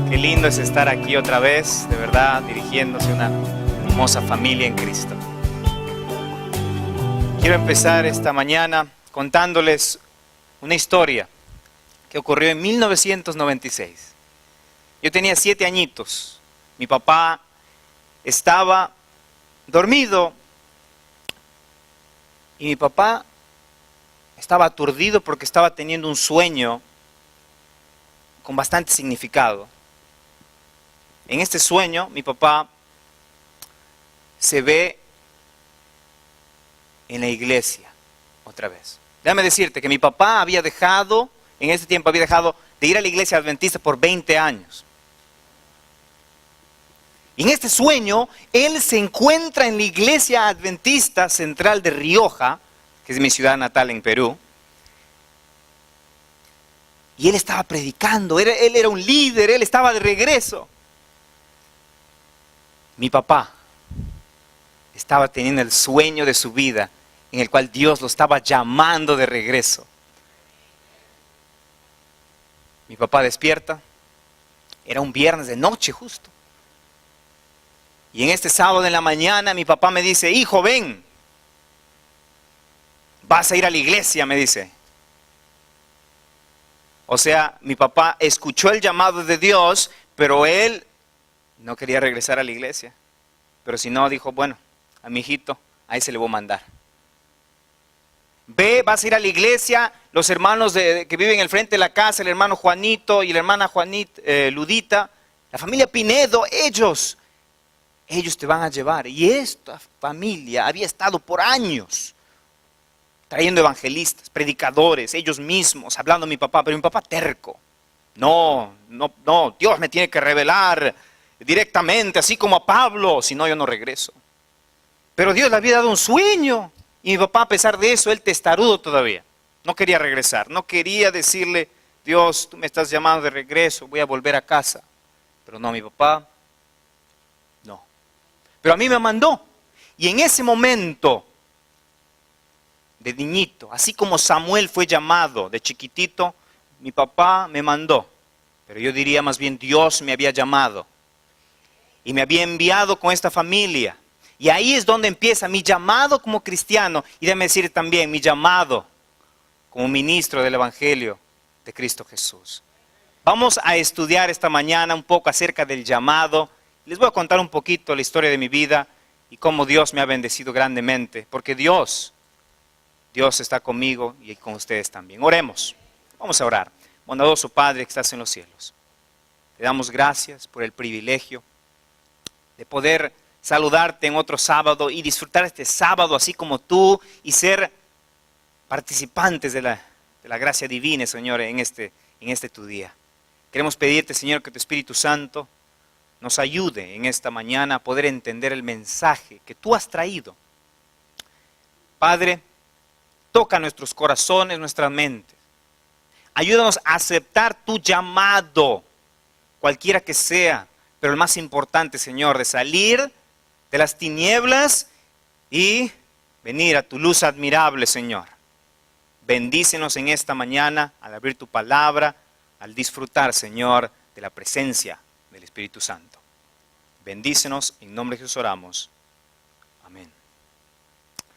Qué lindo es estar aquí otra vez, de verdad, dirigiéndose a una hermosa familia en Cristo. Quiero empezar esta mañana contándoles una historia que ocurrió en 1996. Yo tenía 7 añitos. Mi papá estaba dormido y mi papá estaba aturdido porque estaba teniendo un sueño con bastante significado. En este sueño, mi papá se ve en la iglesia otra vez. Déjame decirte que mi papá en ese tiempo había dejado de ir a la iglesia adventista por 20 años. Y en este sueño, él se encuentra en la iglesia adventista central de Rioja, que es mi ciudad natal en Perú. Y él estaba predicando, él era un líder, él estaba de regreso. Mi papá estaba teniendo el sueño de su vida, en el cual Dios lo estaba llamando de regreso. Mi papá despierta, era un viernes de noche justo. Y en este sábado en la mañana mi papá me dice: hijo, ven, vas a ir a la iglesia, me dice. O sea, mi papá escuchó el llamado de Dios, pero él no quería regresar a la iglesia. Pero si no, dijo, bueno, a mi hijito, ahí se le voy a mandar. Ve, vas a ir a la iglesia, los hermanos que viven al frente de la casa, el hermano Juanito y la hermana Ludita, la familia Pinedo, ellos te van a llevar. Y esta familia había estado por años trayendo evangelistas, predicadores, ellos mismos, hablando a mi papá, pero mi papá terco. No, Dios me tiene que revelar directamente, así como a Pablo, si no yo no regreso. Pero Dios le había dado un sueño, y mi papá, a pesar de eso, él testarudo todavía, no quería regresar, no quería decirle: Dios, tú me estás llamando de regreso, voy a volver a casa. Pero no, mi papá, no. Pero a mí me mandó, y en ese momento de niñito, así como Samuel fue llamado de chiquitito, mi papá me mandó, pero yo diría más bien Dios me había llamado y me había enviado con esta familia. Y ahí es donde empieza mi llamado como cristiano, y déjame decir también mi llamado como ministro del Evangelio de Cristo Jesús. Vamos a estudiar esta mañana un poco acerca del llamado. Les voy a contar un poquito la historia de mi vida y cómo Dios me ha bendecido grandemente, porque Dios está conmigo y con ustedes también. Oremos. Vamos a orar. Bondadoso Padre que estás en los cielos, te damos gracias por el privilegio de poder saludarte en otro sábado y disfrutar este sábado así como tú y ser participantes de la gracia divina, Señor, en este tu día. Queremos pedirte, Señor, que tu Espíritu Santo nos ayude en esta mañana a poder entender el mensaje que tú has traído. Padre, toca nuestros corazones, nuestras mentes. Ayúdanos a aceptar tu llamado, cualquiera que sea, pero el más importante, Señor, de salir de las tinieblas y venir a tu luz admirable, Señor. Bendícenos en esta mañana al abrir tu palabra, al disfrutar, Señor, de la presencia del Espíritu Santo. Bendícenos, en nombre de Jesús oramos. Amén.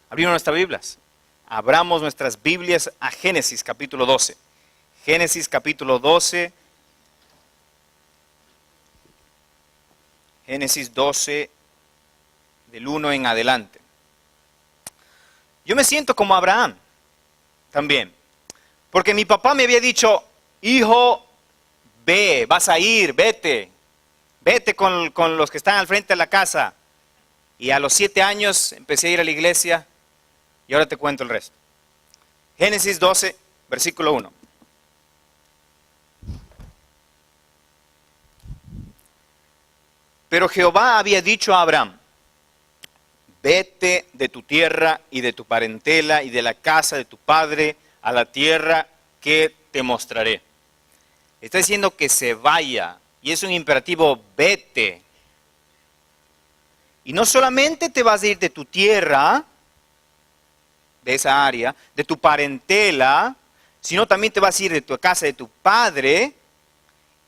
Abrimos nuestras Biblias. Abramos nuestras Biblias a Génesis capítulo 12. Génesis capítulo 12. Génesis 12, del 1 en adelante. Yo me siento como Abraham también. Porque mi papá me había dicho: hijo, ve, vas a ir, vete. Vete con los que están al frente de la casa. Y a los 7 años empecé a ir a la iglesia. Y ahora te cuento el resto. Génesis 12, versículo 1. Pero Jehová había dicho a Abraham: vete de tu tierra y de tu parentela y de la casa de tu padre a la tierra que te mostraré. Está diciendo que se vaya, y es un imperativo: vete. Y no solamente te vas a ir de tu tierra, de esa área, de tu parentela, sino también te vas a ir de tu casa de tu padre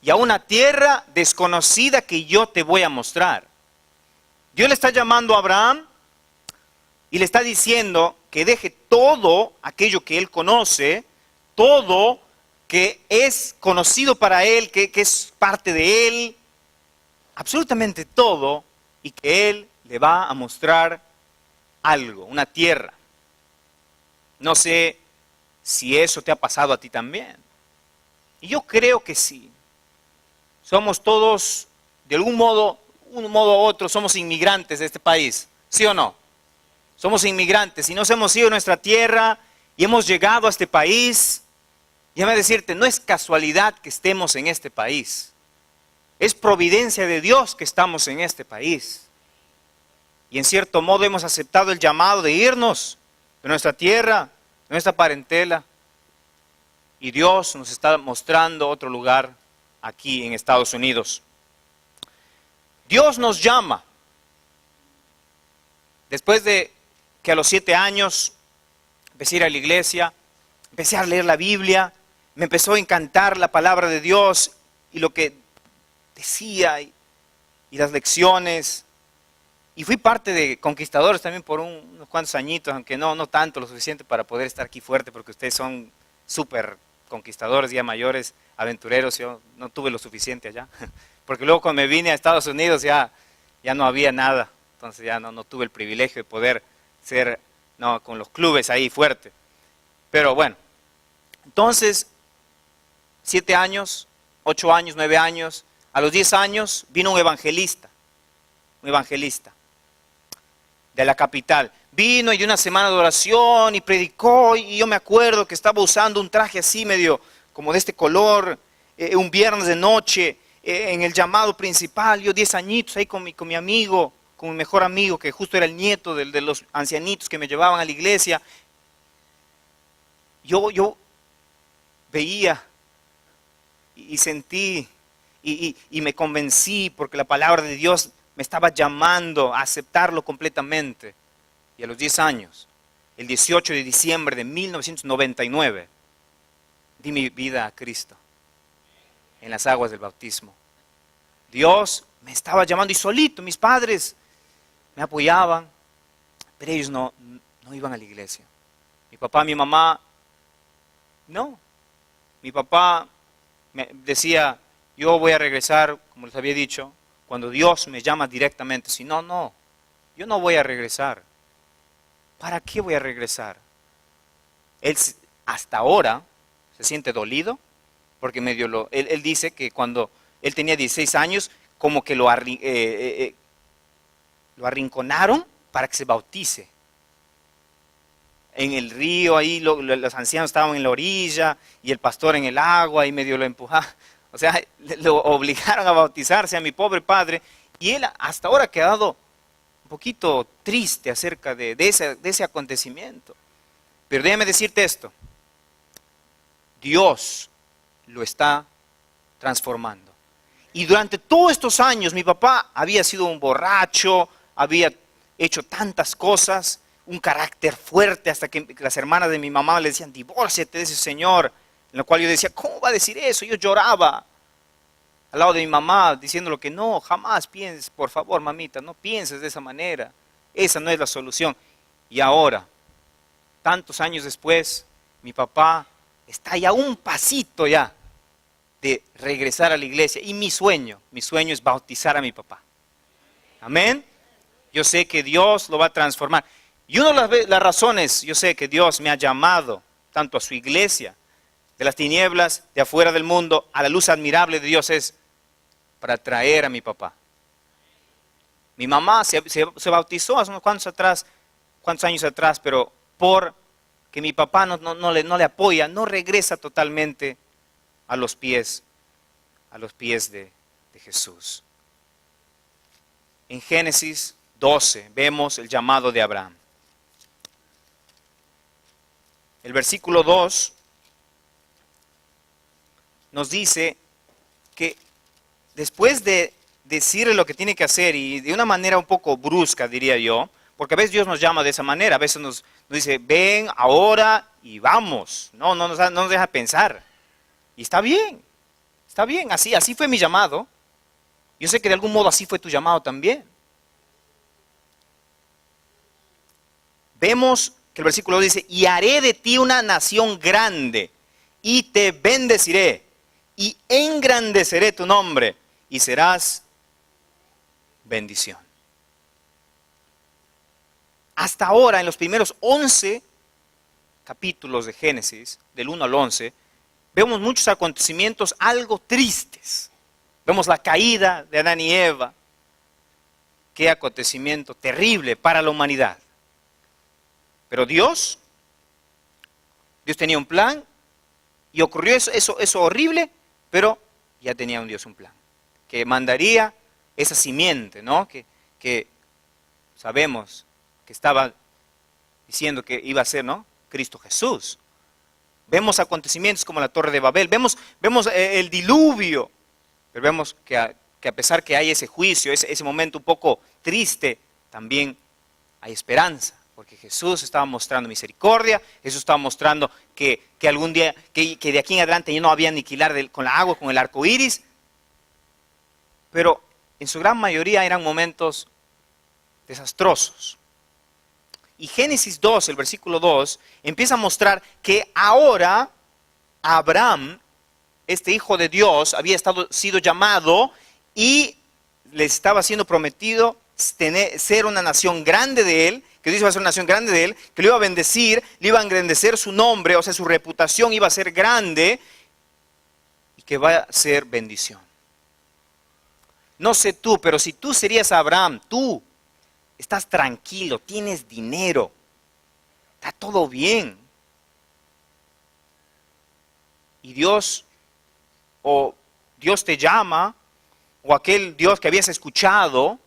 y a una tierra desconocida que yo te voy a mostrar. Dios le está llamando a Abraham y le está diciendo que deje todo aquello que él conoce, todo que es conocido para él, que es parte de él, absolutamente todo, y que él le va a mostrar algo, una tierra. No sé si eso te ha pasado a ti también. Y yo creo que sí. Somos todos, de algún modo, un modo u otro, somos inmigrantes de este país. ¿Sí o no? Somos inmigrantes y nos hemos ido a nuestra tierra y hemos llegado a este país. Déjame decirte, no es casualidad que estemos en este país. Es providencia de Dios que estamos en este país. Y en cierto modo hemos aceptado el llamado de irnos de nuestra tierra, de nuestra parentela. Y Dios nos está mostrando otro lugar aquí en Estados Unidos. Dios nos llama. Después de que a los 7 años empecé a ir a la iglesia, empecé a leer la Biblia, me empezó a encantar la palabra de Dios y lo que decía y las lecciones. Y fui parte de Conquistadores también por unos cuantos añitos, aunque no tanto lo suficiente para poder estar aquí fuerte, porque ustedes son súper conquistadores, ya mayores, aventureros. Yo no tuve lo suficiente allá, porque luego cuando me vine a Estados Unidos ya no había nada, entonces ya no tuve el privilegio de poder ser con los clubes ahí fuerte. Pero bueno, entonces 7 años, 8 años, 9 años, a los 10 años vino un evangelista de la capital. Vino y dio una semana de oración y predicó, y yo me acuerdo que estaba usando un traje así medio como de este color, un viernes de noche, en el llamado principal. Yo 10 añitos ahí con mi amigo, con mi mejor amigo, que justo era el nieto de los ancianitos que me llevaban a la iglesia. Yo veía y sentí y me convencí, porque la palabra de Dios me estaba llamando a aceptarlo completamente. Y a los 10 años, el 18 de diciembre de 1999, di mi vida a Cristo en las aguas del bautismo. Dios me estaba llamando, y solito, mis padres me apoyaban, pero ellos no iban a la iglesia. Mi papá, mi mamá, no. Mi papá me decía, yo voy a regresar, como les había dicho, cuando Dios me llama directamente. Si no, yo no voy a regresar. ¿Para qué voy a regresar? Él hasta ahora se siente dolido, porque él dice que cuando él tenía 16 años, como que lo arrinconaron para que se bautice. En el río, ahí los ancianos estaban en la orilla y el pastor en el agua y medio lo empujaba. O sea, lo obligaron a bautizarse a mi pobre padre, y él hasta ahora ha quedado un poquito triste acerca de ese acontecimiento. Pero déjame decirte esto: Dios lo está transformando. Y durante todos estos años mi papá había sido un borracho, había hecho tantas cosas, un carácter fuerte, hasta que las hermanas de mi mamá le decían, divórciate de ese señor. En lo cual yo decía, ¿cómo va a decir eso? Yo lloraba al lado de mi mamá, diciéndole que no, jamás pienses, por favor, mamita, no pienses de esa manera. Esa no es la solución. Y ahora, tantos años después, mi papá está ya un pasito ya de regresar a la iglesia. Y mi sueño es bautizar a mi papá. Amén. Yo sé que Dios lo va a transformar. Y una de las razones, yo sé que Dios me ha llamado tanto a su iglesia, de las tinieblas, de afuera del mundo, a la luz admirable de Dios, es para traer a mi papá. Mi mamá se bautizó hace unos cuantos años atrás, pero porque mi papá no le apoya, no regresa totalmente a los pies de Jesús. En Génesis 12 vemos el llamado de Abraham. El versículo 2 nos dice que después de decirle lo que tiene que hacer, y de una manera un poco brusca, diría yo, porque a veces Dios nos llama de esa manera, a veces nos dice, ven ahora y vamos, no nos deja pensar, y está bien, Está bien, así fue mi llamado. Yo sé que de algún modo así fue tu llamado también. Vemos que el versículo dice, y haré de ti una nación grande, y te bendeciré, y engrandeceré tu nombre, y serás bendición. Hasta ahora, en los primeros 11 capítulos de Génesis, del 1 al 11, vemos muchos acontecimientos algo tristes. Vemos la caída de Adán y Eva. Qué acontecimiento terrible para la humanidad. Pero Dios tenía un plan y ocurrió eso horrible, pero ya tenía un Dios un plan. Que mandaría esa simiente, ¿no? Que sabemos que estaba diciendo que iba a ser, ¿no? Cristo Jesús. Vemos acontecimientos como la Torre de Babel, vemos el diluvio, pero vemos que a pesar que hay ese juicio, ese momento un poco triste, también hay esperanza. Porque Jesús estaba mostrando misericordia, Jesús estaba mostrando que algún día, que de aquí en adelante ya no había aniquilar con la agua, con el arco iris. Pero en su gran mayoría eran momentos desastrosos. Y Génesis 2, el versículo 2, empieza a mostrar que ahora Abraham, este hijo de Dios, había sido llamado y le estaba siendo prometido ser una nación grande de él, que Dios iba a ser una nación grande de él, que lo iba a bendecir, le iba a engrandecer su nombre, o sea, su reputación iba a ser grande y que va a ser bendición. No sé tú, pero si tú serías Abraham, tú estás tranquilo, tienes dinero, está todo bien. Y Dios te llama, o aquel Dios que habías escuchado,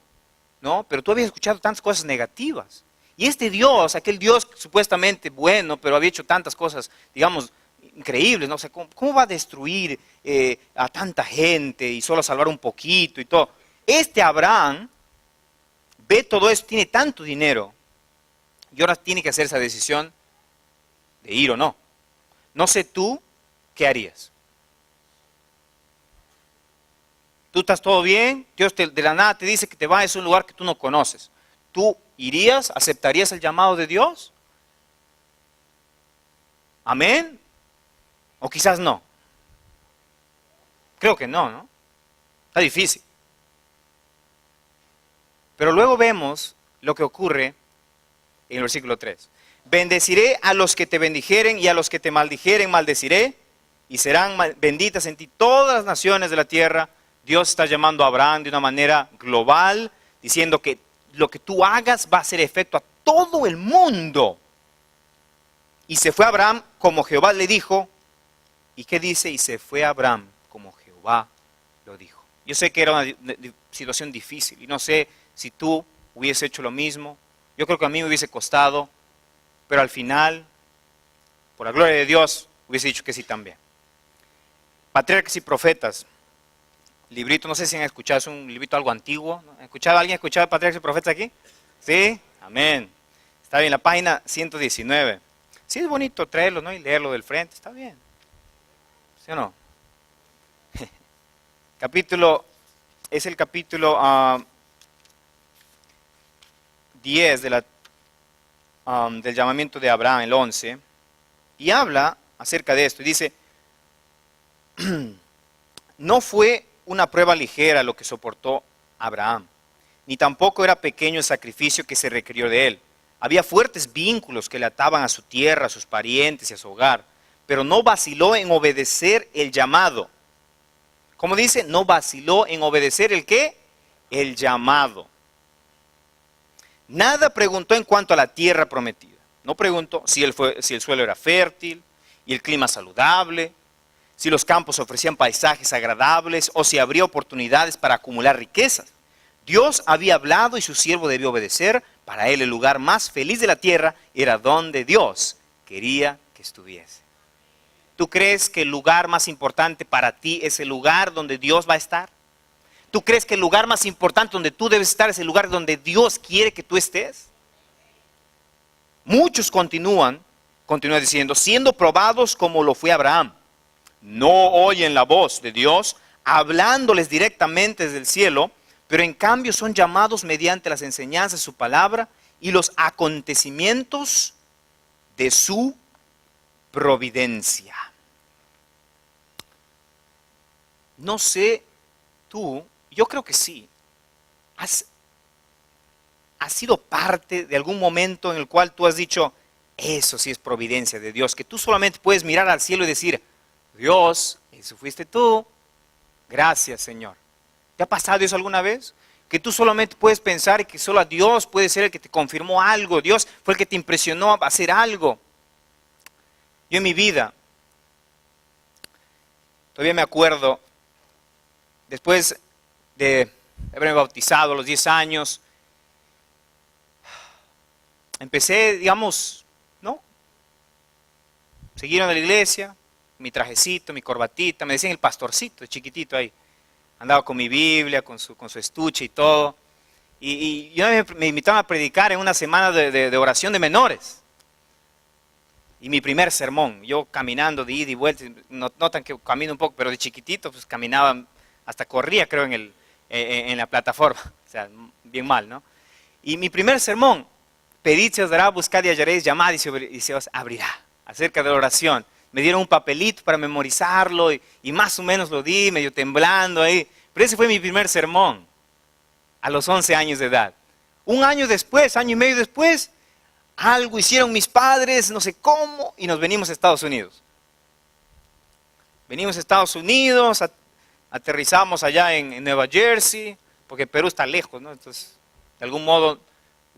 ¿no? Pero tú habías escuchado tantas cosas negativas. Y este Dios, aquel Dios supuestamente bueno, pero había hecho tantas cosas, digamos, increíbles, ¿no? O sea, ¿cómo va a destruir a tanta gente y solo salvar un poquito y todo? Este Abraham ve todo eso, tiene tanto dinero, y ahora tiene que hacer esa decisión de ir o no. No sé tú, ¿qué harías? Tú estás todo bien, Dios de la nada te dice que te vayas a un lugar que tú no conoces. ¿Tú irías, aceptarías el llamado de Dios? ¿Amén? O quizás no. Creo que no, ¿no? Está difícil. Pero luego vemos lo que ocurre en el versículo 3. Bendeciré a los que te bendijeren y a los que te maldijeren maldeciré, y serán benditas en ti todas las naciones de la tierra. Dios está llamando a Abraham de una manera global, diciendo que lo que tú hagas va a hacer efecto a todo el mundo. Y se fue Abraham como Jehová le dijo. ¿Y qué dice? Y se fue Abraham como Jehová lo dijo. Yo sé que era una situación difícil y no sé si tú hubiese hecho lo mismo. Yo creo que a mí me hubiese costado, pero al final, por la gloria de Dios, hubiese dicho que sí también. Patriarcas y Profetas. Librito, no sé si han escuchado, es un librito algo antiguo. ¿Alguien ha escuchado Patriarcas y Profetas aquí? ¿Sí? Amén. Está bien, la página 119. Sí, es bonito traerlo, ¿no? Y leerlo del frente, está bien. ¿Sí o no? Es el capítulo 10 del llamamiento de Abraham, el 11, y habla acerca de esto, y dice, no fue una prueba ligera lo que soportó Abraham, ni tampoco era pequeño el sacrificio que se requirió de él. Había fuertes vínculos que le ataban a su tierra, a sus parientes y a su hogar, pero no vaciló en obedecer el llamado. ¿Cómo dice? No vaciló en obedecer ¿el qué? El llamado. Nada preguntó en cuanto a la tierra prometida. No preguntó si el suelo era fértil y el clima saludable, si los campos ofrecían paisajes agradables o si habría oportunidades para acumular riquezas. Dios había hablado y su siervo debió obedecer. Para él el lugar más feliz de la tierra era donde Dios quería que estuviese. ¿Tú crees que el lugar más importante para ti es el lugar donde Dios va a estar? ¿Tú crees que el lugar más importante donde tú debes estar es el lugar donde Dios quiere que tú estés? Muchos continúan diciendo, siendo probados como lo fue Abraham. no oyen la voz de Dios, hablándoles directamente desde el cielo, pero en cambio son llamados mediante las enseñanzas de su palabra y los acontecimientos de su providencia. No sé tú, yo creo que sí. ¿Has sido parte de algún momento en el cual tú has dicho, eso sí es providencia de Dios? Que tú solamente puedes mirar al cielo y decir, Dios, eso fuiste tú, gracias Señor. ¿Te ha pasado eso alguna vez? Que tú solamente puedes pensar que solo Dios puede ser el que te confirmó algo, Dios fue el que te impresionó a hacer algo. Yo en mi vida, todavía me acuerdo, después de haberme bautizado a los 10 años, empecé, digamos, ¿no? Seguieron a la iglesia, mi trajecito, mi corbatita, me decían el pastorcito, chiquitito ahí. Andaba con mi Biblia, con su estuche y todo. Y yo me invitaban a predicar en una semana de oración de menores. Y mi primer sermón, yo caminando de ida y vuelta, notan que camino un poco, pero de chiquitito, pues caminaba, hasta corría creo en la plataforma, o sea, bien mal, ¿no? Y mi primer sermón, pedid se os dará, buscad y hallaréis, llamad y se os abrirá, acerca de la oración. Me dieron un papelito para memorizarlo y más o menos lo di, medio temblando ahí. Pero ese fue mi primer sermón, a los 11 años de edad. Un año después, año y medio después, algo hicieron mis padres, no sé cómo, y nos venimos a Estados Unidos. Venimos a Estados Unidos, aterrizamos allá en Nueva Jersey, porque Perú está lejos, ¿no? Entonces, de algún modo,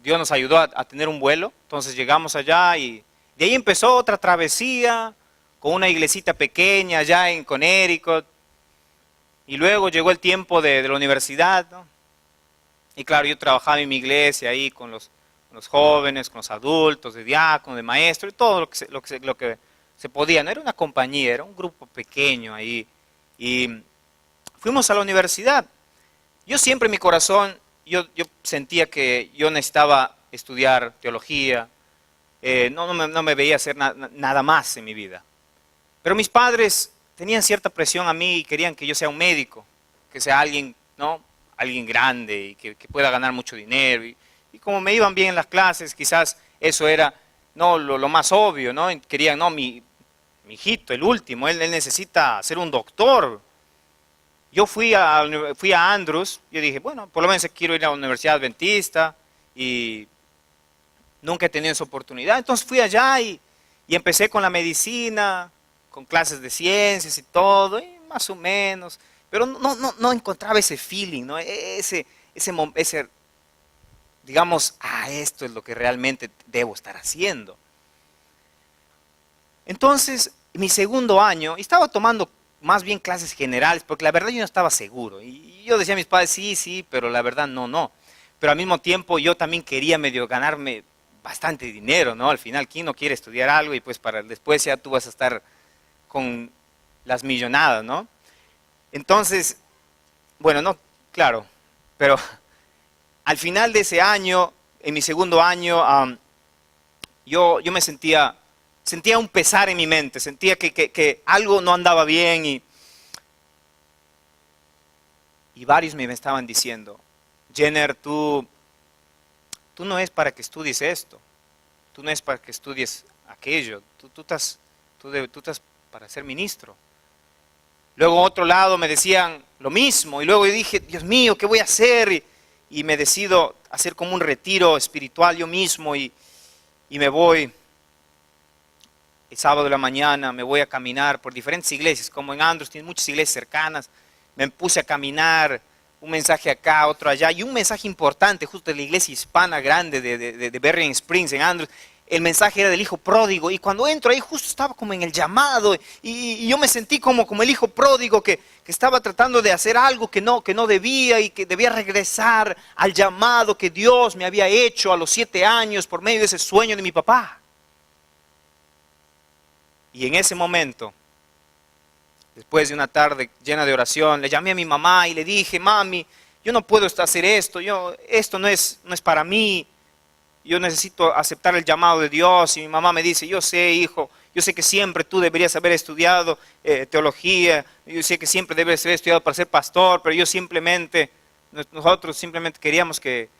Dios nos ayudó a tener un vuelo. Entonces llegamos allá y de ahí empezó otra travesía, con una iglesita pequeña allá en Connecticut. Y luego llegó el tiempo de la universidad, ¿no? Y claro, yo trabajaba en mi iglesia ahí con los jóvenes, con los adultos, de diácono, de maestro, y todo lo que se podía. No era una compañía, era un grupo pequeño ahí. Y fuimos a la universidad. Yo siempre en mi corazón, yo sentía que yo necesitaba estudiar teología. No me veía hacer nada más en mi vida. Pero mis padres tenían cierta presión a mí y querían que yo sea un médico, que sea alguien, ¿no? Alguien grande y que pueda ganar mucho dinero. Y como me iban bien en las clases, quizás eso era, ¿no? lo más obvio, ¿no? Querían, no, mi hijito, el último, él necesita ser un doctor. Yo fui a Andrews, yo dije, bueno, por lo menos quiero ir a la Universidad Adventista y nunca he tenido esa oportunidad. Entonces fui allá y empecé con la medicina, con clases de ciencias y todo, y más o menos, pero no encontraba ese feeling, ¿no? ese, digamos, esto es lo que realmente debo estar haciendo. Entonces, mi segundo año, estaba tomando más bien clases generales, porque la verdad yo no estaba seguro, y yo decía a mis padres, sí, pero la verdad no. Pero al mismo tiempo yo también quería medio ganarme bastante dinero, ¿no? Al final, ¿quién no quiere estudiar algo? Y pues para después ya tú vas a estar con las millonadas, ¿no? Entonces, bueno, no, claro, pero al final de ese año, en mi segundo año, yo me sentía un pesar en mi mente, sentía que algo no andaba bien y varios me estaba diciendo, Jenner, tú no es para que estudies esto, tú no es para que estudies aquello, tú estás para ser ministro. Luego otro lado me decían lo mismo y luego yo dije, Dios mío, ¿qué voy a hacer? Y me decido hacer como un retiro espiritual yo mismo y me voy el sábado de la mañana, me voy a caminar por diferentes iglesias, como en Andrews, tiene muchas iglesias cercanas, me puse a caminar, un mensaje acá, otro allá, y un mensaje importante justo de la iglesia hispana grande de Berrien Springs en Andrews. El mensaje era del hijo pródigo, y cuando entro ahí justo estaba como en el llamado, y yo me sentí como el hijo pródigo que estaba tratando de hacer algo que no debía, y que debía regresar al llamado que Dios me había hecho a los 7 años por medio de ese sueño de mi papá. Y en ese momento, después de una tarde llena de oración, le llamé a mi mamá y le dije, mami, yo no puedo hacer esto, esto no es para mí. Yo necesito aceptar el llamado de Dios. Y mi mamá me dice, yo sé, hijo, Yo sé que siempre tú deberías haber estudiado teología. Yo sé que siempre debes haber estudiado para ser pastor, pero nosotros simplemente queríamos que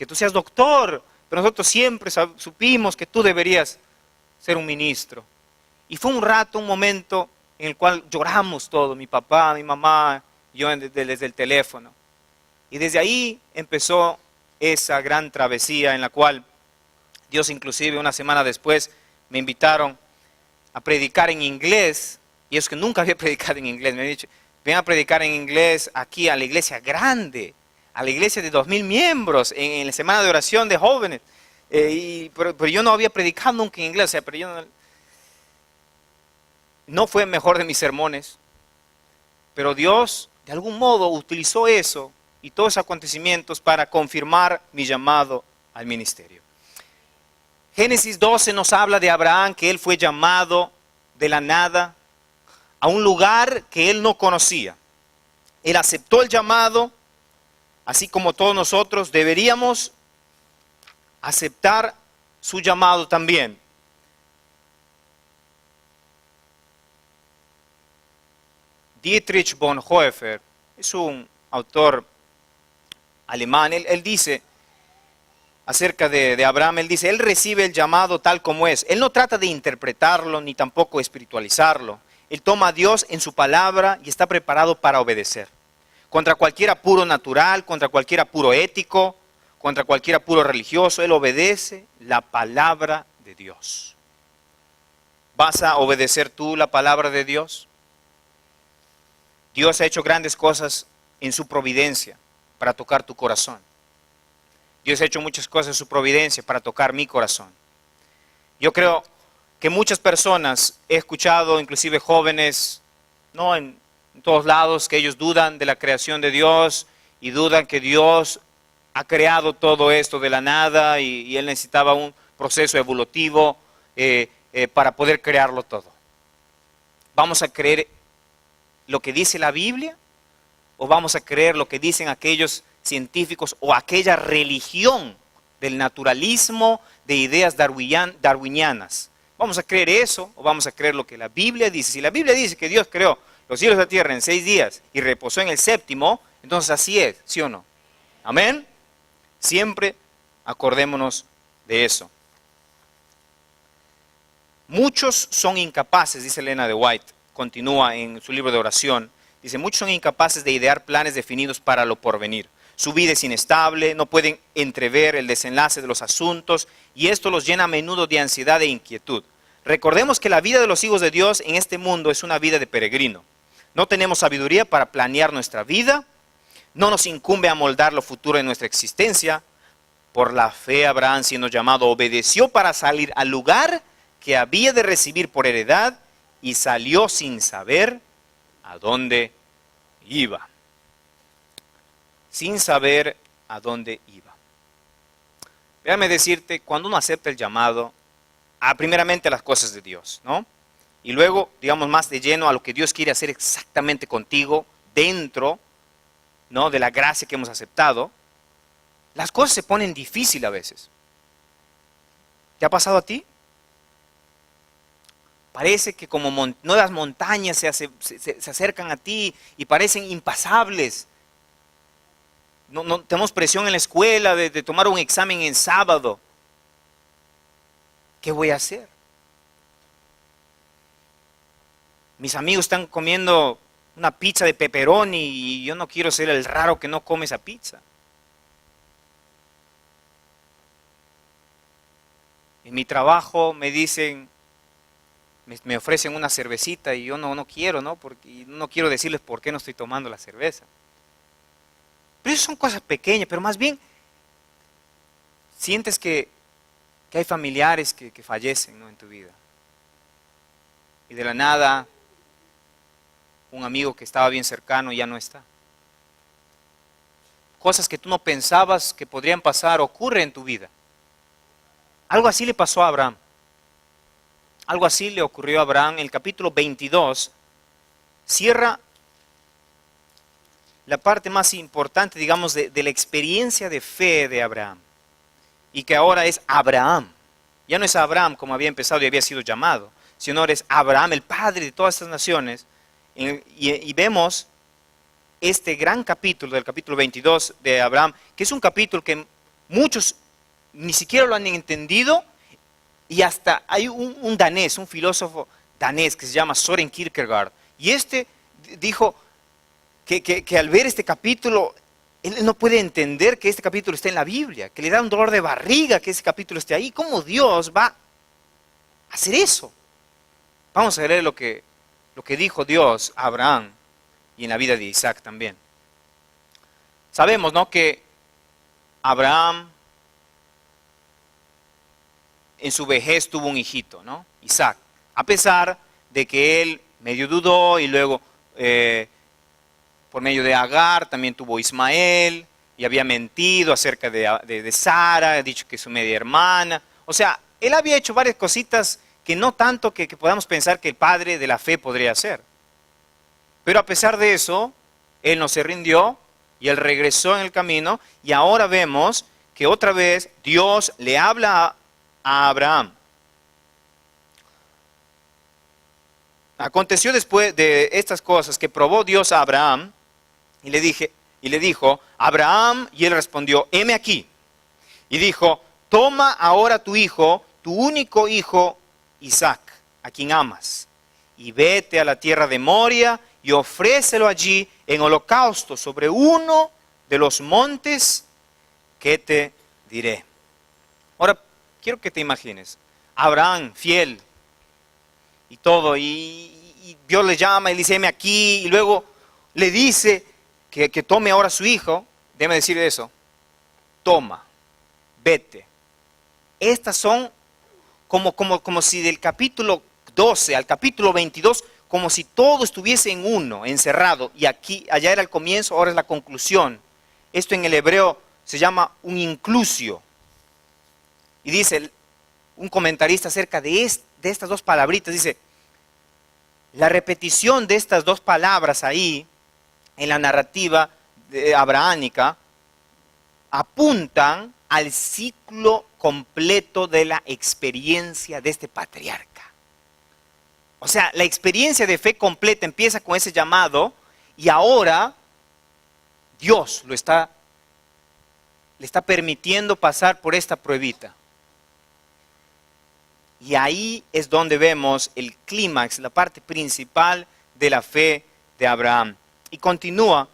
tú seas doctor. Pero nosotros siempre supimos que tú deberías ser un ministro. Y fue un rato, un momento en el cual lloramos todos, mi papá, mi mamá, yo desde el teléfono. Y desde ahí empezó esa gran travesía en la cual Dios, inclusive una semana después, me invitaron a predicar en inglés. Y es que nunca había predicado en inglés. Me han dicho, ven a predicar en inglés aquí a la iglesia grande, a la iglesia de 2000 miembros, en la semana de oración de jóvenes. Pero yo no había predicado nunca en inglés. O sea, pero yo no fue el mejor de mis sermones. Pero Dios, de algún modo, utilizó eso y todos esos acontecimientos para confirmar mi llamado al ministerio. Génesis 12 nos habla de Abraham, que él fue llamado de la nada a un lugar que él no conocía. Él aceptó el llamado, así como todos nosotros deberíamos aceptar su llamado también. Dietrich Bonhoeffer es un autor alemán. Él dice acerca de Abraham, él dice, él recibe el llamado tal como es. Él no trata de interpretarlo ni tampoco espiritualizarlo. Él toma a Dios en su palabra y está preparado para obedecer. Contra cualquier apuro natural, contra cualquier apuro ético, contra cualquier apuro religioso, él obedece la palabra de Dios. ¿Vas a obedecer tú la palabra de Dios? Dios ha hecho grandes cosas en su providencia para tocar tu corazón. Dios ha hecho muchas cosas en su providencia para tocar mi corazón. Yo creo que muchas personas, he escuchado, inclusive jóvenes, ¿no?, en todos lados, que ellos dudan de la creación de Dios y dudan que Dios ha creado todo esto de la nada y Él necesitaba un proceso evolutivo para poder crearlo todo. ¿Vamos a creer lo que dice la Biblia o vamos a creer lo que dicen aquellos científicos o aquella religión del naturalismo, de ideas darwinianas? ¿Vamos a creer eso o vamos a creer lo que la Biblia dice? Si la Biblia dice que Dios creó los cielos y la tierra en 6 días y reposó en el séptimo, entonces así es, ¿sí o no? Amén. Siempre acordémonos de eso. Muchos son incapaces, dice Elena de White, continúa en su libro de oración, dice, muchos son incapaces de idear planes definidos para lo porvenir. Su vida es inestable, no pueden entrever el desenlace de los asuntos y esto los llena a menudo de ansiedad e inquietud. Recordemos que la vida de los hijos de Dios en este mundo es una vida de peregrino. No tenemos sabiduría para planear nuestra vida, no nos incumbe amoldar lo futuro de nuestra existencia. Por la fe, Abraham, siendo llamado, obedeció para salir al lugar que había de recibir por heredad y salió sin saber a dónde iba. Sin saber a dónde iba. Déjame decirte, cuando uno acepta el llamado, primeramente a las cosas de Dios, ¿no? Y luego, digamos, más de lleno a lo que Dios quiere hacer exactamente contigo, dentro, ¿no?, de la gracia que hemos aceptado, las cosas se ponen difíciles a veces. ¿Te ha pasado a ti? Parece que como nuevas montañas se acercan a ti y parecen impasables. No tenemos presión en la escuela de tomar un examen en sábado. ¿Qué voy a hacer? Mis amigos están comiendo una pizza de pepperoni y yo no quiero ser el raro que no come esa pizza. En mi trabajo me dicen, me ofrecen una cervecita y yo no quiero, ¿no? Porque no quiero decirles por qué no estoy tomando la cerveza. Pero esas son cosas pequeñas, pero más bien sientes que hay familiares que fallecen, ¿no?, en tu vida. Y de la nada, un amigo que estaba bien cercano ya no está. Cosas que tú no pensabas que podrían pasar ocurren en tu vida. Algo así le pasó a Abraham. Algo así le ocurrió a Abraham. En el capítulo 22 cierra la parte más importante, digamos, de la experiencia de fe de Abraham. Y que ahora es Abraham. Ya no es Abraham como había empezado y había sido llamado, Señor es Abraham, el padre de todas estas naciones. Y vemos este gran capítulo, del capítulo 22 de Abraham, que es un capítulo que muchos ni siquiera lo han entendido, y hasta hay un danés, un filósofo danés que se llama Søren Kierkegaard, y este dijo que al ver este capítulo, él no puede entender que este capítulo esté en la Biblia, que le da un dolor de barriga que ese capítulo esté ahí. ¿Cómo Dios va a hacer eso? Vamos a leer lo que dijo Dios a Abraham y en la vida de Isaac también. Sabemos, ¿no?, que Abraham en su vejez tuvo un hijito, ¿no?, Isaac. A pesar de que él medio dudó y luego por medio de Agar también tuvo Ismael y había mentido acerca de Sara, ha dicho que es su media hermana. O sea, él había hecho varias cositas que no tanto que podamos pensar que el padre de la fe podría hacer. Pero a pesar de eso, él no se rindió y él regresó en el camino, y ahora vemos que otra vez Dios le habla a Abraham. Aconteció después de estas cosas que probó Dios a Abraham y le dijo, Abraham, y él respondió, heme aquí. Y dijo, toma ahora tu hijo, tu único hijo, Isaac, a quien amas, y vete a la tierra de Moria y ofrécelo allí en holocausto sobre uno de los montes que te diré. Ahora, quiero que te imagines, Abraham, fiel y todo, y Dios le llama y le dice, heme aquí, y luego le dice que tome ahora a su hijo. Déjame decir eso, toma, vete. Estas son como si del capítulo 12 al capítulo 22, como si todo estuviese en uno, encerrado, y allá era el comienzo, ahora es la conclusión. Esto en el hebreo se llama un inclusio. Y dice un comentarista acerca de estas dos palabritas, dice, la repetición de estas dos palabras ahí, en la narrativa abrahámica, apuntan al ciclo completo de la experiencia de este patriarca. O sea, la experiencia de fe completa empieza con ese llamado, y ahora Dios le está permitiendo pasar por esta pruebita. Y ahí es donde vemos el clímax, la parte principal de la fe de Abraham. Y continúa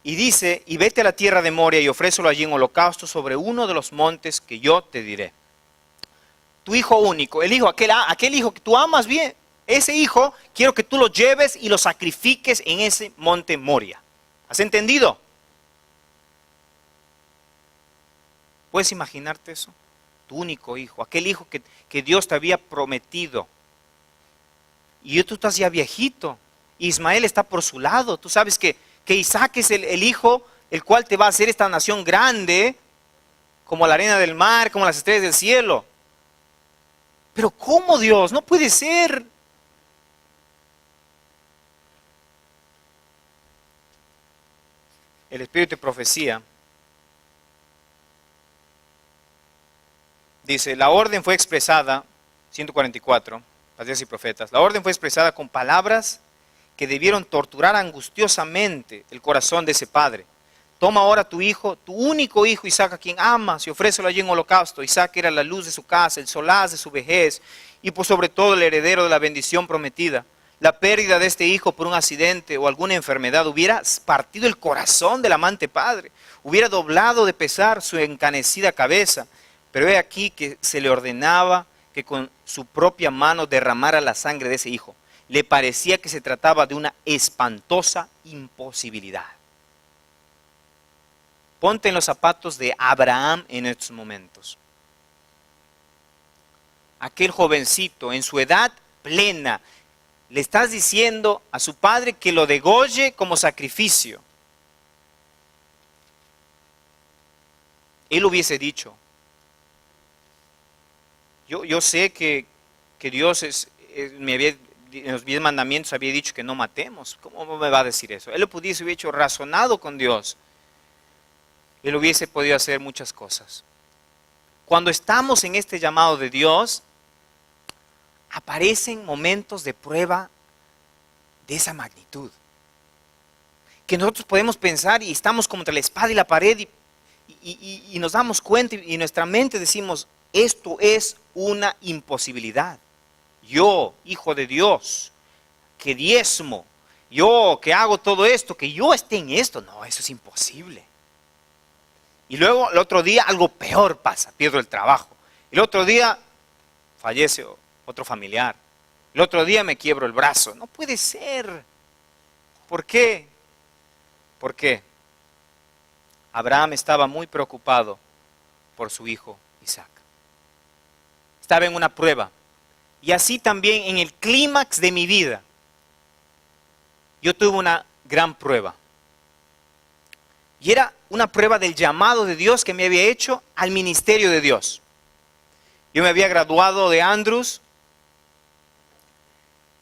y dice, y vete a la tierra de Moria y ofrécelo allí en holocausto sobre uno de los montes que yo te diré. Tu hijo único, el hijo, aquel hijo que tú amas bien, ese hijo quiero que tú lo lleves y lo sacrifiques en ese monte Moria. ¿Has entendido? ¿Puedes imaginarte eso? Tu único hijo, aquel hijo que Dios te había prometido. Y tú estás ya viejito. Ismael está por su lado. Tú sabes que Isaac es el hijo el cual te va a hacer esta nación grande, como la arena del mar, como las estrellas del cielo. Pero ¿cómo, Dios? No puede ser. El espíritu de profecía dice, la orden fue expresada, 144, Patriarcas y Profetas, la orden fue expresada con palabras que debieron torturar angustiosamente el corazón de ese padre. Toma ahora tu hijo, tu único hijo Isaac, a quien amas, y ofrécelo allí en holocausto. Isaac era la luz de su casa, el solaz de su vejez, y por sobre todo el heredero de la bendición prometida. La pérdida de este hijo por un accidente o alguna enfermedad hubiera partido el corazón del amante padre, hubiera doblado de pesar su encanecida cabeza. Pero he aquí que se le ordenaba que con su propia mano derramara la sangre de ese hijo. Le parecía que se trataba de una espantosa imposibilidad. Ponte en los zapatos de Abraham en estos momentos. Aquel jovencito en su edad plena, le estás diciendo a su padre que lo degolle como sacrificio. Él hubiese dicho, yo sé que Dios en los 10 mandamientos había dicho que no matemos. ¿Cómo me va a decir eso? Él hubiese hecho razonado con Dios. Él hubiese podido hacer muchas cosas. Cuando estamos en este llamado de Dios, aparecen momentos de prueba de esa magnitud. Que nosotros podemos pensar y estamos como entre la espada y la pared y nos damos cuenta y en nuestra mente decimos, esto es una imposibilidad. Yo, hijo de Dios, que diezmo, yo que hago todo esto, que yo esté en esto, no, eso es imposible. Y luego el otro día algo peor pasa, pierdo el trabajo. El otro día fallece otro familiar. El otro día me quiebro el brazo. No puede ser. ¿Por qué? ¿Por qué? Abraham estaba muy preocupado por su hijo Isaac. Estaba en una prueba. Y así también en el clímax de mi vida, yo tuve una gran prueba. Y era una prueba del llamado de Dios que me había hecho al ministerio de Dios. Yo me había graduado de Andrews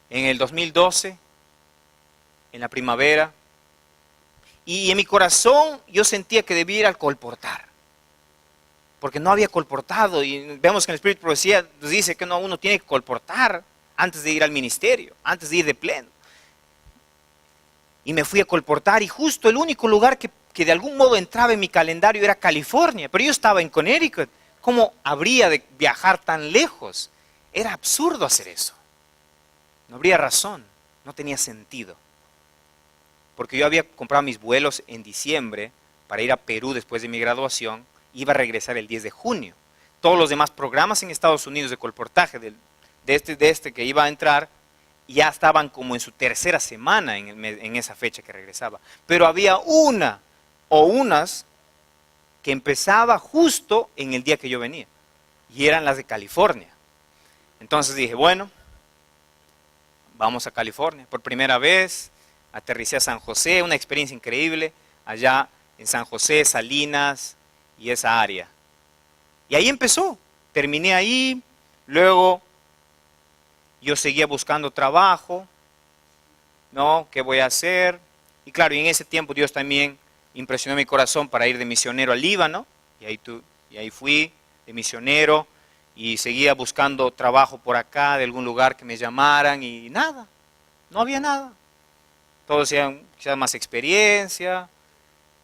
en el 2012, en la primavera. Y en mi corazón yo sentía que debía ir al colportar. Porque no había colportado. Y vemos que en el Espíritu de Profecía nos dice que uno tiene que colportar antes de ir al ministerio, antes de ir de pleno. Y me fui a colportar y justo el único lugar que de algún modo entraba en mi calendario era California. Pero yo estaba en Connecticut. ¿Cómo habría de viajar tan lejos? Era absurdo hacer eso. No habría razón. No tenía sentido. Porque yo había comprado mis vuelos en diciembre para ir a Perú después de mi graduación. Iba a regresar el 10 de junio. Todos los demás programas en Estados Unidos de colportaje de este que iba a entrar ya estaban como en su tercera semana en esa fecha que regresaba. Pero había una o unas que empezaba justo en el día que yo venía. Y eran las de California. Entonces dije, bueno, vamos a California. Por primera vez aterricé a San José, una experiencia increíble. Allá en San José, Salinas y esa área. Y ahí empezó. Terminé ahí, luego yo seguía buscando trabajo, ¿no? ¿Qué voy a hacer? Y claro, y en ese tiempo Dios también impresionó mi corazón para ir de misionero al Líbano. Y ahí fui de misionero y seguía buscando trabajo por acá, de algún lugar que me llamaran y nada, no había nada. Todos decían, quizás más experiencia,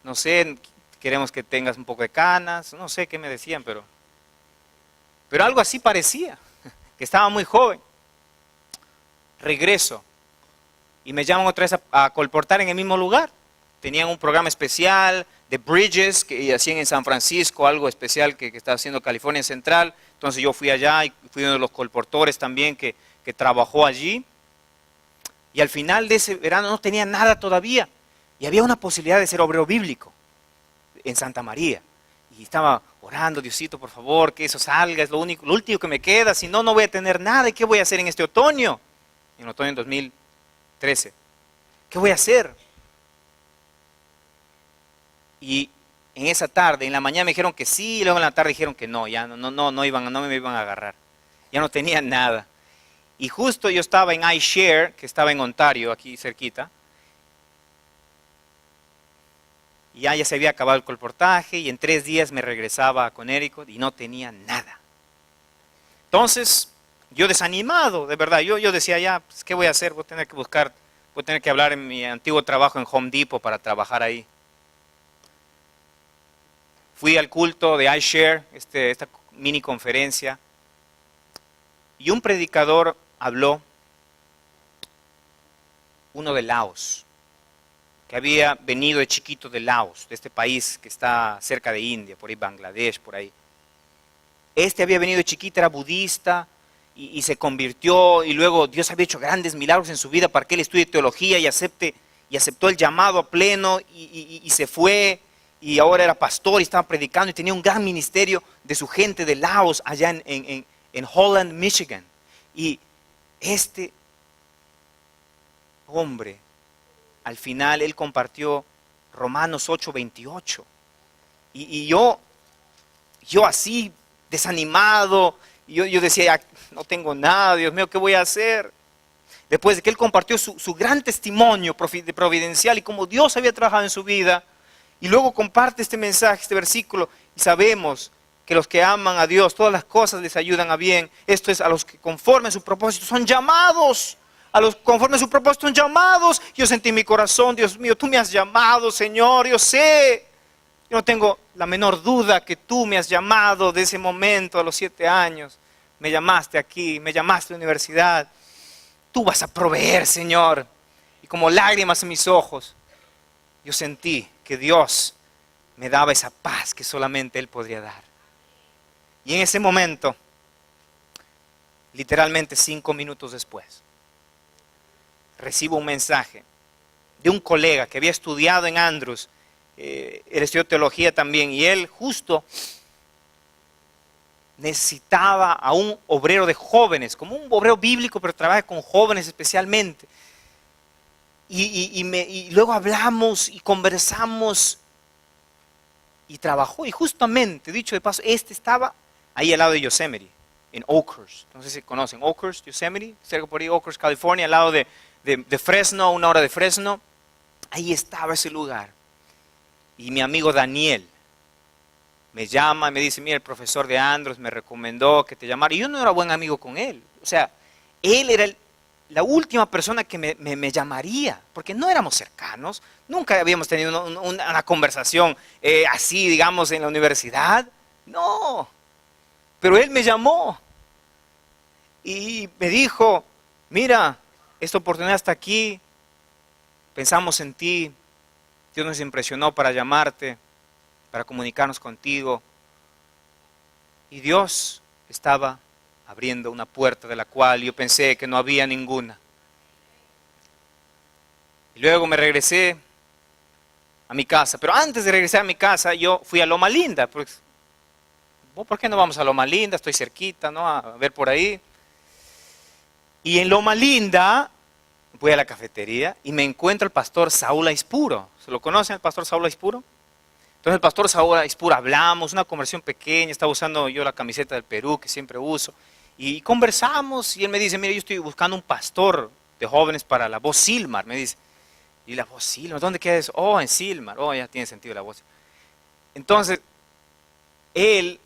no sé, queremos que tengas un poco de canas, no sé qué me decían, pero algo así parecía, que estaba muy joven. Regreso y me llaman otra vez a colportar en el mismo lugar. Tenían un programa especial de Bridges que hacían en San Francisco, algo especial que estaba haciendo California Central. Entonces yo fui allá y fui uno de los colportores también que trabajó allí. Y al final de ese verano no tenía nada todavía. Y había una posibilidad de ser obrero bíblico en Santa María. Y estaba orando, Diosito, por favor, que eso salga, es lo último que me queda, si no, no voy a tener nada. ¿Y qué voy a hacer en este otoño? En otoño del 2013. ¿Qué voy a hacer? Y en esa tarde, en la mañana me dijeron que sí, y luego en la tarde dijeron que no, ya no me iban a agarrar. Ya no tenía nada. Y justo yo estaba en iShare, que estaba en Ontario, aquí cerquita. Y ya se había acabado el colportaje y en 3 días me regresaba a Connecticut y no tenía nada. Entonces, yo desanimado, de verdad, yo decía ya, pues, ¿qué voy a hacer? Voy a tener que buscar, voy a tener que hablar en mi antiguo trabajo en Home Depot para trabajar ahí. Fui al culto de iShare, esta mini conferencia, y un predicador habló, uno de Laos, que había venido de chiquito de Laos, de este país que está cerca de India, por ahí Bangladesh, por ahí. Había venido de chiquito, era budista, y se convirtió, y luego Dios había hecho grandes milagros en su vida para que él estudie teología y aceptó el llamado a pleno, y se fue, y ahora era pastor y estaba predicando, y tenía un gran ministerio de su gente de Laos, allá en Holland, Michigan. Y este hombre, al final, él compartió Romanos 8:28. Y yo así, desanimado, yo decía, no tengo nada, Dios mío, ¿qué voy a hacer? Después de que él compartió su gran testimonio providencial y cómo Dios había trabajado en su vida, y luego comparte este mensaje, este versículo, y sabemos que los que aman a Dios, todas las cosas les ayudan a bien. Esto es a los que conforme a su propósito son llamados. A los conforme a su propósito son llamados. Yo sentí en mi corazón, Dios mío, tú me has llamado, Señor, yo sé. Yo no tengo la menor duda que tú me has llamado de ese momento a los 7 años. Me llamaste aquí, me llamaste a la universidad. Tú vas a proveer, Señor. Y como lágrimas en mis ojos, yo sentí que Dios me daba esa paz que solamente Él podría dar. Y en ese momento, literalmente 5 minutos después, recibo un mensaje de un colega que había estudiado en Andrews. Él estudió teología también, y él justo necesitaba a un obrero de jóvenes, como un obrero bíblico, pero trabaja con jóvenes especialmente. Y luego hablamos y conversamos y trabajó. Y justamente, dicho de paso, estaba ahí al lado de Yosemite, en Oakhurst. No sé si conocen Oakhurst, Yosemite, cerca por ahí, Oakhurst, California, al lado de Fresno, 1 hora de Fresno. Ahí estaba ese lugar. Y mi amigo Daniel me llama y me dice, mira, el profesor de Andrews me recomendó que te llamara. Y yo no era buen amigo con él. O sea, él era la última persona que me llamaría, porque no éramos cercanos. Nunca habíamos tenido una conversación así, digamos, en la universidad. No. Pero él me llamó y me dijo, mira, esta oportunidad está aquí. Pensamos en ti. Dios nos impresionó para llamarte, para comunicarnos contigo. Y Dios estaba abriendo una puerta de la cual yo pensé que no había ninguna. Y luego me regresé a mi casa. Pero antes de regresar a mi casa, yo fui a Loma Linda. Pues, ¿por qué no vamos a Loma Linda? Estoy cerquita, ¿no? A ver por ahí. Y en Loma Linda voy a la cafetería y me encuentro al pastor Saúl Aispuro. ¿Se lo conocen, el pastor Saúl Aispuro? Entonces el pastor Saúl Aispuro, hablamos, una conversación pequeña, estaba usando yo la camiseta del Perú que siempre uso, y conversamos y él me dice, mire, yo estoy buscando un pastor de jóvenes para la voz Silmar, me dice. Y la voz Silmar, ¿dónde queda eso? Oh, en Silmar, oh, ya tiene sentido la voz. Entonces,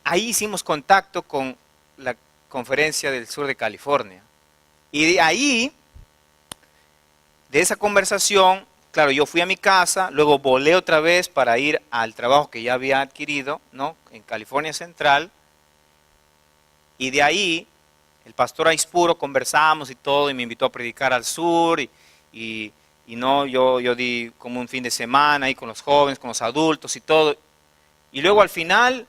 ahí hicimos contacto con la conferencia del sur de California. Y de ahí, de esa conversación, claro, yo fui a mi casa, luego volé otra vez para ir al trabajo que ya había adquirido, ¿no? En California Central. Y de ahí, el pastor Aispuro, conversamos y todo, y me invitó a predicar al sur, no, yo di como un fin de semana ahí con los jóvenes, con los adultos y todo. Y luego al final,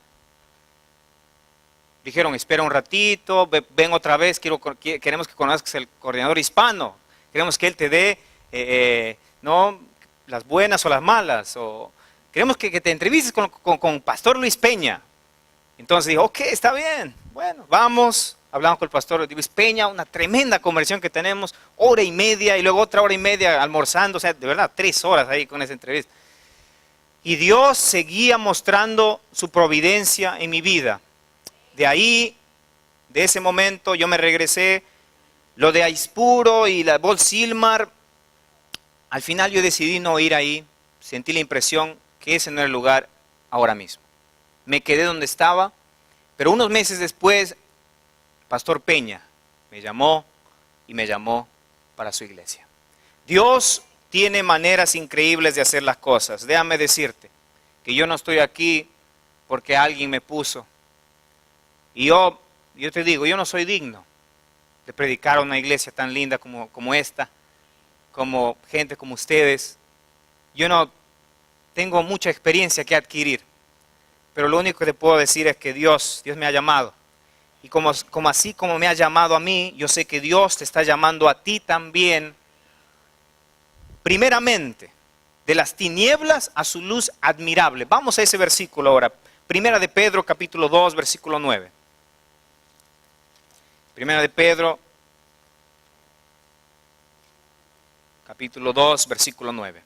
dijeron, espera un ratito, ven otra vez, queremos que conozcas el coordinador hispano, queremos que él te dé, ¿no?, las buenas o las malas, o queremos que te entrevistes con Pastor Luis Peña. Entonces dijo, ok, está bien, bueno, vamos, hablamos con el pastor Luis Peña, una tremenda conversación que tenemos, 1 hora y media, y luego otra 1 hora y media almorzando, o sea, de verdad, 3 horas ahí con esa entrevista. Y Dios seguía mostrando su providencia en mi vida. De ahí, de ese momento, yo me regresé, lo de Aispuro y la voz Silmar, al final yo decidí no ir ahí, sentí la impresión que ese no era el lugar ahora mismo. Me quedé donde estaba, pero unos meses después, Pastor Peña me llamó y me llamó para su iglesia. Dios tiene maneras increíbles de hacer las cosas. Déjame decirte que yo no estoy aquí porque alguien me puso. Y yo te digo, yo no soy digno de predicar a una iglesia tan linda como esta, como gente como ustedes. Yo no tengo mucha experiencia que adquirir, pero lo único que te puedo decir es que Dios me ha llamado. Y así como me ha llamado a mí, yo sé que Dios te está llamando a ti también, primeramente, de las tinieblas a su luz admirable. Vamos a ese versículo ahora. Primera de Pedro, capítulo 2, versículo 9. Primera de Pedro, capítulo 2, versículo 9.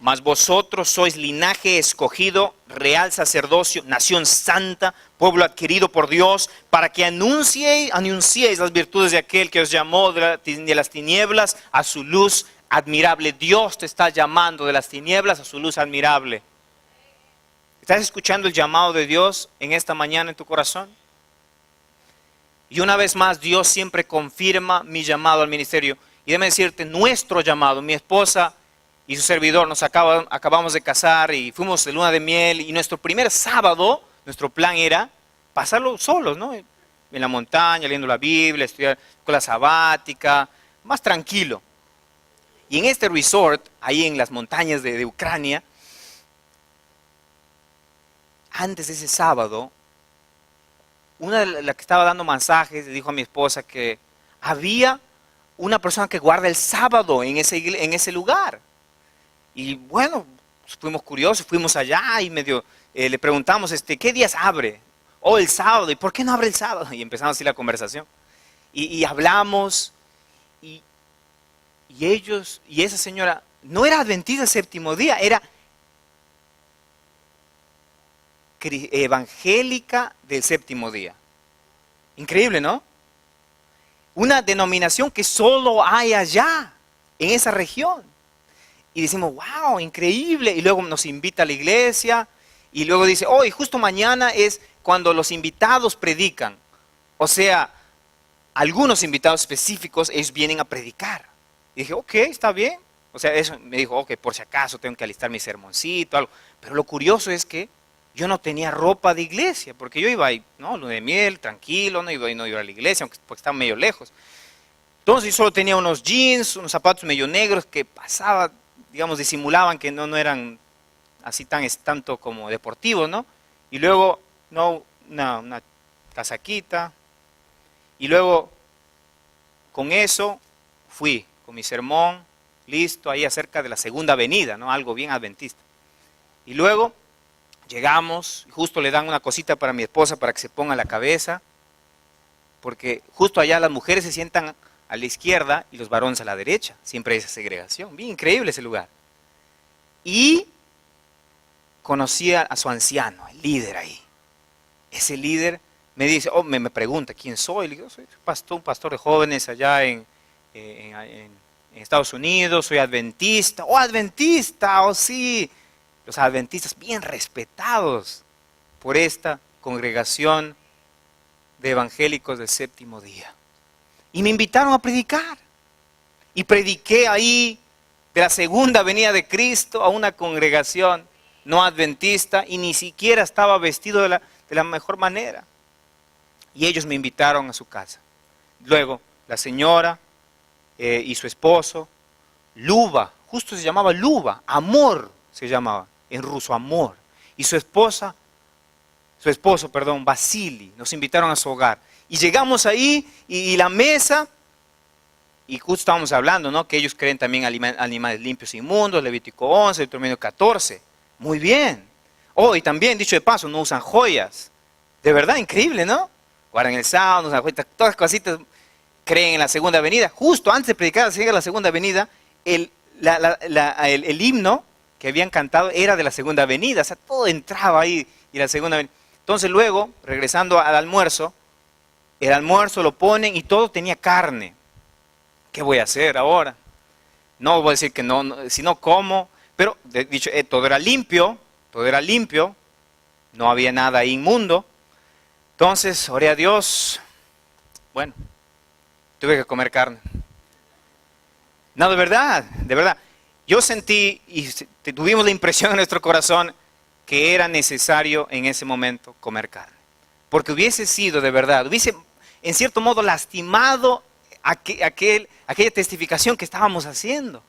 Mas vosotros sois linaje escogido, real sacerdocio, nación santa, pueblo adquirido por Dios, para que anunciéis las virtudes de aquel que os llamó de las tinieblas a su luz admirable. Dios te está llamando de las tinieblas a su luz admirable. ¿Estás escuchando el llamado de Dios en esta mañana en tu corazón? Y una vez más, Dios siempre confirma mi llamado al ministerio. Y déjame decirte, nuestro llamado, mi esposa y su servidor, acabamos de casar y fuimos de luna de miel. Y nuestro primer sábado, nuestro plan era pasarlo solos, ¿no? En la montaña, leyendo la Biblia, estudiar escuela sabática, más tranquilo. Y en este resort, ahí en las montañas de Ucrania, antes de ese sábado, una de las que estaba dando masajes le dijo a mi esposa que había una persona que guarda el sábado en ese lugar. Y bueno, fuimos curiosos, fuimos allá y le preguntamos, ¿qué días abre? Oh, el sábado. ¿Y por qué no abre el sábado? Y empezamos así la conversación. Y hablamos, y esa señora no era adventista del séptimo día, era evangélica del séptimo día. Increíble, ¿no? Una denominación que solo hay allá, en esa región. Y decimos, wow, increíble. Y luego nos invita a la iglesia. Y luego dice, y justo mañana es cuando los invitados predican. O sea, algunos invitados específicos, ellos vienen a predicar. Y dije, ok, está bien. O sea, eso me dijo, ok, por si acaso tengo que alistar mi sermoncito, algo. Pero lo curioso es que yo no tenía ropa de iglesia, porque yo iba ahí, ¿no? Luna de miel, tranquilo, no iba a la iglesia, porque estaba medio lejos. Entonces yo solo tenía unos jeans, unos zapatos medio negros que pasaba, digamos, disimulaban que no eran así tanto como deportivos, ¿no? Y luego, una casaquita. Y luego, con eso, fui con mi sermón, listo, ahí acerca de la segunda venida, ¿no? Algo bien adventista. Y luego llegamos, justo le dan una cosita para mi esposa para que se ponga la cabeza, porque justo allá las mujeres se sientan a la izquierda y los varones a la derecha. Siempre hay esa segregación. Bien increíble ese lugar. Y conocí a su anciano, el líder ahí. Ese líder me dice, me pregunta quién soy. Le digo, soy un pastor de jóvenes allá en Estados Unidos, soy adventista. Adventista, sí. Los adventistas bien respetados por esta congregación de evangélicos del séptimo día. Y me invitaron a predicar. Y prediqué ahí de la segunda venida de Cristo a una congregación no adventista y ni siquiera estaba vestido de la mejor manera. Y ellos me invitaron a su casa. Luego, la señora y su esposo, Luba, justo se llamaba Luba, amor se llamaba, en ruso, amor. Y su esposo, Vasili, nos invitaron a su hogar. Y llegamos ahí y la mesa, y justo estábamos hablando, ¿no? Que ellos creen también animales limpios e inmundos, Levítico 11, Deuteronomio 14. Muy bien. Y también, dicho de paso, no usan joyas. De verdad, increíble, ¿no? Guardan el sábado, no usan joyas, todas las cositas. Creen en la segunda venida. Justo antes de predicar acerca de la segunda venida, el himno que habían cantado era de la segunda venida. O sea, todo entraba ahí y la segunda venida. Entonces luego, regresando al almuerzo, el almuerzo lo ponen y todo tenía carne. ¿Qué voy a hacer ahora? No voy a decir que no, si no como. Pero, dicho, todo era limpio, no había nada inmundo. Entonces, oré a Dios, bueno, tuve que comer carne. No, de verdad. Yo sentí y tuvimos la impresión en nuestro corazón que era necesario en ese momento comer carne. Porque hubiese sido de verdad, hubiese en cierto modo lastimado aquella testificación que estábamos haciendo.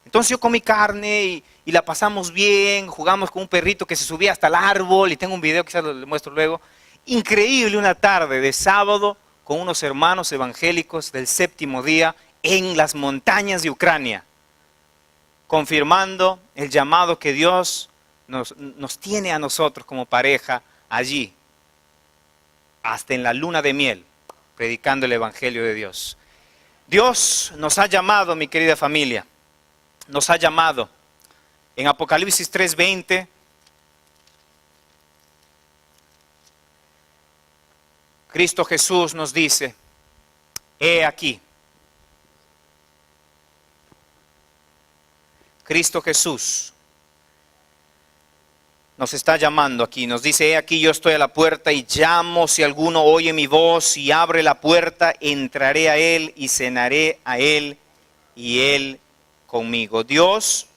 Entonces yo comí carne y la pasamos bien, jugamos con un perrito que se subía hasta el árbol y tengo un video, quizás lo muestro luego. Increíble, una tarde de sábado con unos hermanos evangélicos del séptimo día en las montañas de Ucrania, confirmando el llamado que Dios nos tiene a nosotros como pareja allí, hasta en la luna de miel, predicando el evangelio de Dios. Dios nos ha llamado, mi querida familia, nos ha llamado En Apocalipsis 3:20, Cristo Jesús nos dice, he aquí. Cristo Jesús nos está llamando aquí, nos dice, he aquí yo estoy a la puerta y llamo, si alguno oye mi voz y abre la puerta, entraré a él y cenaré a él y él conmigo. Dios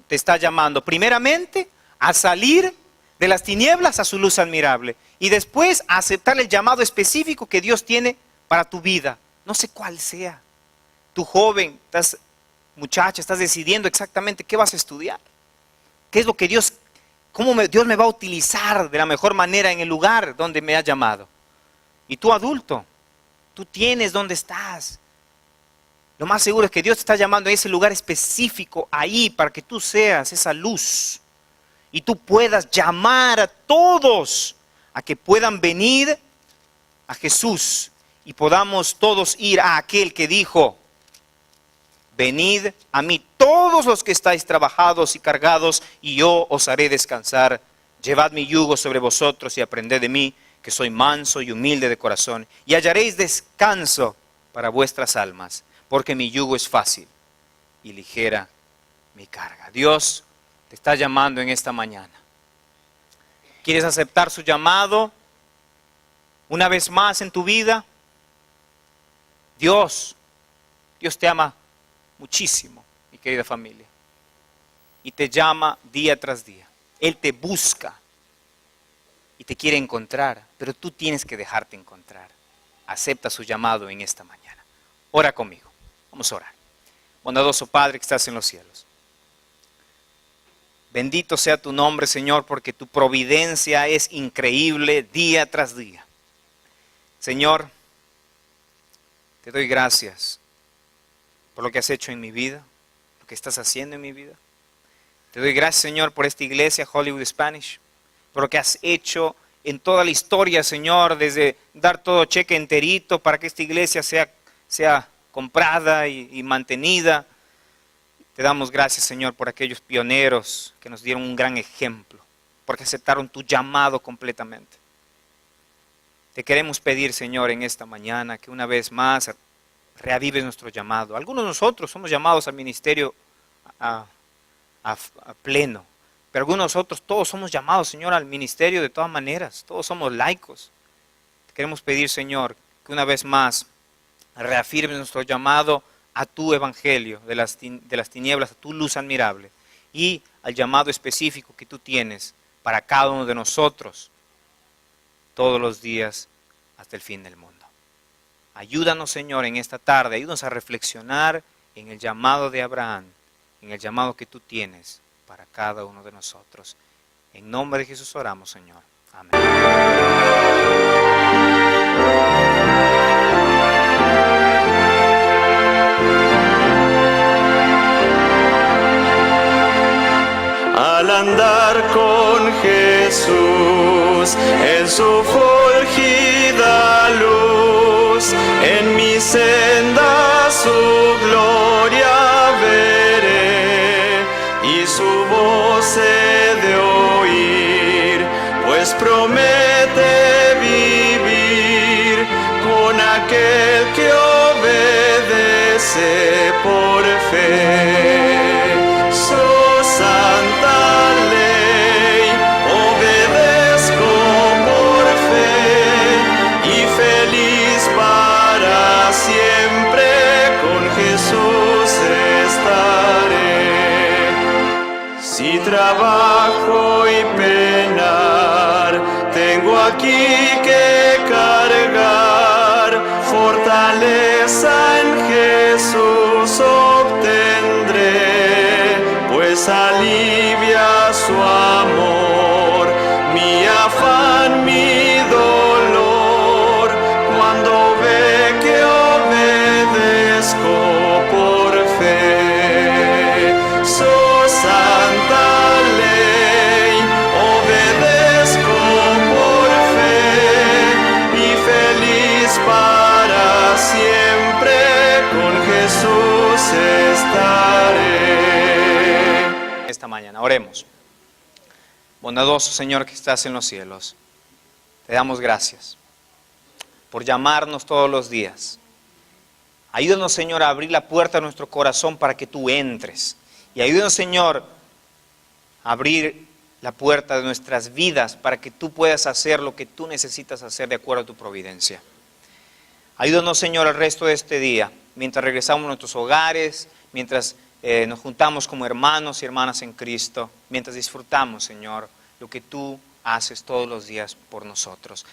te está llamando primeramente a salir de las tinieblas a su luz admirable y después a aceptar el llamado específico que Dios tiene para tu vida, no sé cuál sea. Tu joven, muchacha, estás decidiendo exactamente qué vas a estudiar, qué es lo que Dios me va a utilizar de la mejor manera en el lugar donde me ha llamado. Y tú adulto, tú tienes dónde estás. Lo más seguro es que Dios te está llamando a ese lugar específico ahí para que tú seas esa luz y tú puedas llamar a todos a que puedan venir a Jesús y podamos todos ir a aquel que dijo, venid a mí todos los que estáis trabajados y cargados, y yo os haré descansar. Llevad mi yugo sobre vosotros y aprended de mí, que soy manso y humilde de corazón, y hallaréis descanso para vuestras almas, porque mi yugo es fácil y ligera mi carga. Dios te está llamando en esta mañana. ¿Quieres aceptar su llamado una vez más en tu vida? Dios te ama muchísimo, mi querida familia, y te llama día tras día. Él te busca y te quiere encontrar, pero tú tienes que dejarte encontrar. Acepta su llamado en esta mañana. Ora conmigo, vamos a orar. Bondadoso Padre que estás en los cielos, bendito sea tu nombre, Señor, porque tu providencia es increíble día tras día. Señor, te doy gracias por lo que has hecho en mi vida, lo que estás haciendo en mi vida. Te doy gracias, Señor, por esta iglesia, Hollywood Spanish, por lo que has hecho en toda la historia, Señor, desde dar todo cheque enterito para que esta iglesia sea comprada y mantenida. Te damos gracias, Señor, por aquellos pioneros que nos dieron un gran ejemplo, porque aceptaron tu llamado completamente. Te queremos pedir, Señor, en esta mañana que una vez más reavives nuestro llamado. Algunos de nosotros somos llamados al ministerio a pleno, pero algunos de nosotros todos somos llamados, Señor, al ministerio de todas maneras. Todos somos laicos. Te queremos pedir, Señor, que una vez más reafirmes nuestro llamado a tu evangelio de las tinieblas, a tu luz admirable y al llamado específico que tú tienes para cada uno de nosotros todos los días hasta el fin del mundo. Ayúdanos, Señor, en esta tarde, ayúdanos a reflexionar en el llamado de Abraham, en el llamado que tú tienes para cada uno de nosotros. En nombre de Jesús oramos, Señor. Amén. Al andar con Jesús en su fulgida luz, en mi senda su gloria veré y su voz he de oír, pues promete vivir con aquel que obedece por fe. Su santa ley obedezco por fe y feliz para siempre con Jesús estaré. Si trabajo y penar, tengo aquí que cargar, fortaleza en Jesús obtendré, pues alivia su amor, mi afán, mi dolor, cuando ve que obedezco por fe. Su santa ley obedezco por fe y feliz para siempre con Jesús estaré. Esta mañana, ahora Oremos. Bondadoso Señor que estás en los cielos, te damos gracias por llamarnos todos los días. Ayúdanos, Señor, a abrir la puerta de nuestro corazón para que tú entres. Y ayúdanos, Señor, a abrir la puerta de nuestras vidas para que tú puedas hacer lo que tú necesitas hacer de acuerdo a tu providencia. Ayúdanos, Señor, el resto de este día, mientras regresamos a nuestros hogares, mientras nos juntamos como hermanos y hermanas en Cristo, mientras disfrutamos, Señor, lo que tú haces todos los días por nosotros.